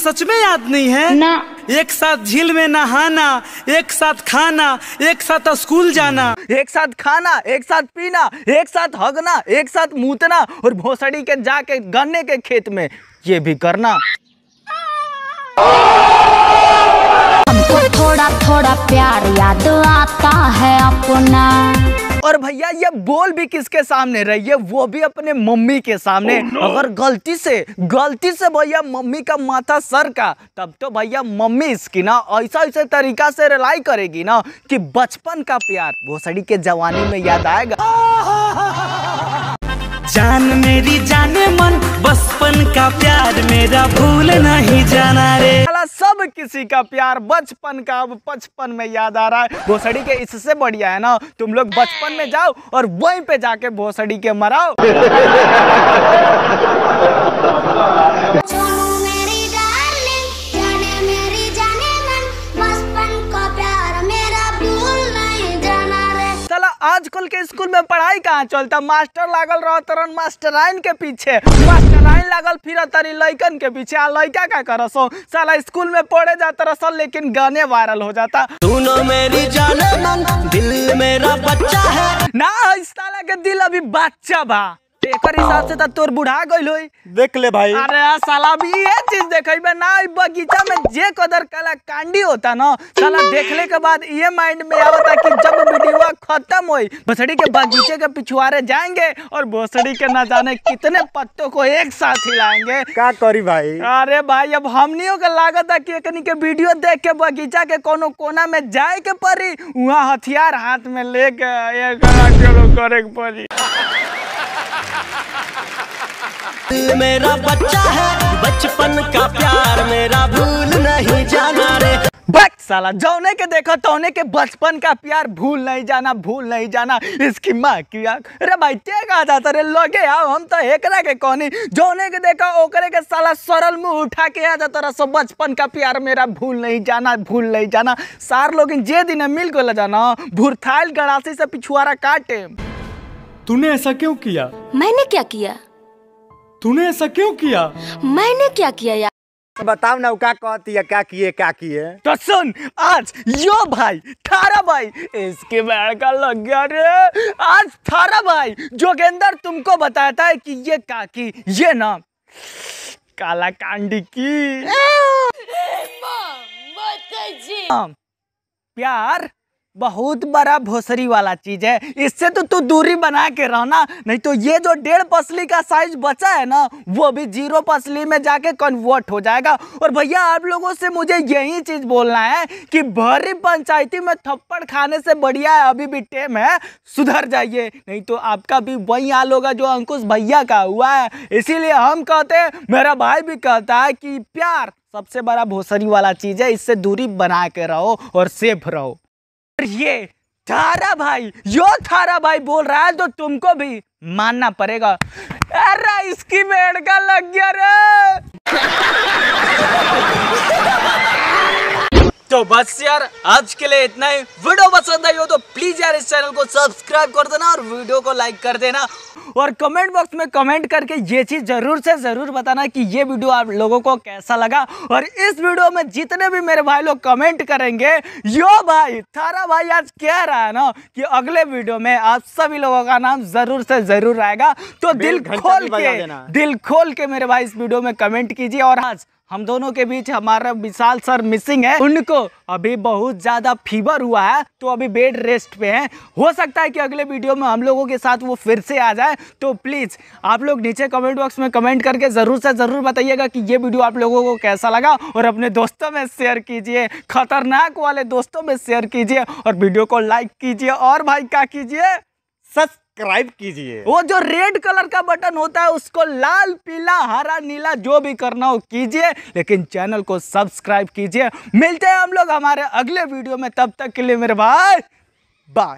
सच में याद नहीं है ना। एक साथ झील में नहाना, एक साथ खाना, एक साथ स्कूल जाना, एक साथ खाना, एक साथ पीना, एक साथ हगना, एक साथ मूतना और भोसड़ी के जाके गन्ने के खेत में ये भी करना। हमको थोड़ा थोड़ा प्यार याद आता है अपना। और भैया ये बोल भी किसके सामने रही है, वो भी अपने मम्मी के सामने। अगर गलती से भैया मम्मी का माथा सर का, तब तो भैया मम्मी इसकी ना ऐसा तरीका से रिलाई करेगी ना कि बचपन का प्यार भोसड़ी के जवानी में याद आएगा। जान मेरी जाने मन, बचपन का प्यार मेरा भूल नहीं जाना रे। सब किसी का प्यार बचपन का अब बचपन में याद आ रहा है। भोसड़ी के इससे बढ़िया है ना तुम लोग बचपन में जाओ और वहीं पे जाके भोसड़ी के मराओ। आजकल के स्कूल में पढ़ाई कहाँ चलता, मास्टर लागल रह तरन मास्टराइन के पीछे, मास्टराइन लागल फिर तारी लइकन के पीछे। आ लइका का करसो साला स्कूल में पढ़े जाता रसल लेकिन गाने वायरल हो जाता। सुनो मेरी जाने मन, दिल मेरा बच्चा है ना, इस साला के दिल अभी बच्चा बा। एक हिसाब से तोर बुढ़ा गइल होई। देख ले भाई। अरे साला भी ये चीज देखेबे ना, बगीचा में जे कदर कला कांडी होता ना, साला देखले के बाद ये माइंड में आवता कि जब वीडियो खत्म होई भोसड़ी के बगीचे के पिछुआरे जाएंगे और भोसड़ी के ना जाने कितने पत्तों को एक साथ हिलाएंगे। क्या करी भाई? अरे भाई अब हमनियों के लागत है कि एकनी के वीडियो देख के बगीचा के कोनो कोना में जाए के पड़ी, वहाँ हथियार हाथ में लेके ये करे के पड़ी। मेरा बच्चा है, बचपन का प्यार मेरा भूल नहीं जाना रे। बक साला जौने के देखो तौने के बचपन का प्यार भूल नहीं जाना इसकी माँ की आँख। अरे भाई ते कहा जाता रे लोगे आओ, हम तो एकरा के कहनी जौने के देखो ओकरे के साला सरल मुंह उठा के आ जाता रहा बचपन का प्यार मेरा भूल नहीं जाना। सार लोग जे दिन मिल को ले जाना भूरथाइल गड़ासी से पिछुआरा काटे। तूने ऐसा क्यों किया? मैंने क्या किया? तूने ऐसा क्यों किया? मैंने क्या किया यार? बताओ ना क्या कहती है, क्या किए? तो सुन आज यो भाई थारा भाई इसके बैठ का लग गया रे। आज थारा भाई जोगेंद्र तुमको बताता है कि ये काकी ये ना काला कांडी की प्यार बहुत बड़ा भोसरी वाला चीज है। इससे तो तू दूरी बना के रहना, नहीं तो ये जो 1.5 पसली का साइज बचा है ना वो भी 0 पसली में जाके कन्वर्ट हो जाएगा। और भैया आप लोगों से मुझे यही चीज बोलना है कि भरी पंचायती में थप्पड़ खाने से बढ़िया है अभी भी टाइम है, सुधर जाइए, नहीं तो आपका भी वही हाल होगा जो अंकुश भैया का हुआ है। इसीलिए हम कहते हैं, मेरा भाई भी कहता है कि प्यार सबसे बड़ा भोसरी वाला चीज है, इससे दूरी बना के रहो और सेफ रहो। ये थारा भाई बोल रहा है तो तुमको भी मानना पड़ेगा। अरे इसकी भेड़ का लग गया रे। तो बस यार आज के लिए इतना ही। वीडियो पसंद आई हो तो प्लीज यार इस चैनल को सब्सक्राइब कर देना और वीडियो को लाइक कर देना और कमेंट बॉक्स में कमेंट करके ये चीज जरूर बताना कि ये वीडियो आप लोगों को कैसा लगा। और इस वीडियो में जितने भी मेरे भाई लोग कमेंट करेंगे, यो भाई थारा भाई आज कह रहा है ना कि अगले वीडियो में आप सभी लोगों का नाम जरूर से जरूर आएगा। तो दिल खोल के मेरे भाई इस वीडियो में कमेंट कीजिए। और आज हम दोनों के बीच हमारा विशाल सर मिसिंग है, उनको अभी बहुत ज्यादा फीवर हुआ है तो अभी बेड रेस्ट पे हैं। हो सकता है कि अगले वीडियो में हम लोगों के साथ वो फिर से आ जाए। तो प्लीज आप लोग नीचे कमेंट बॉक्स में कमेंट करके जरूर से जरूर बताइएगा कि ये वीडियो आप लोगों को कैसा लगा और अपने दोस्तों में शेयर कीजिए, खतरनाक वाले दोस्तों में शेयर कीजिए और वीडियो को लाइक कीजिए। और भाई क्या कीजिए, सब्सक्राइब कीजिए। वो जो रेड कलर का बटन होता है उसको लाल पीला हरा नीला जो भी करना हो कीजिए, लेकिन चैनल को सब्सक्राइब कीजिए। मिलते हैं हम लोग हमारे अगले वीडियो में, तब तक के लिए मेरे भाई बाय।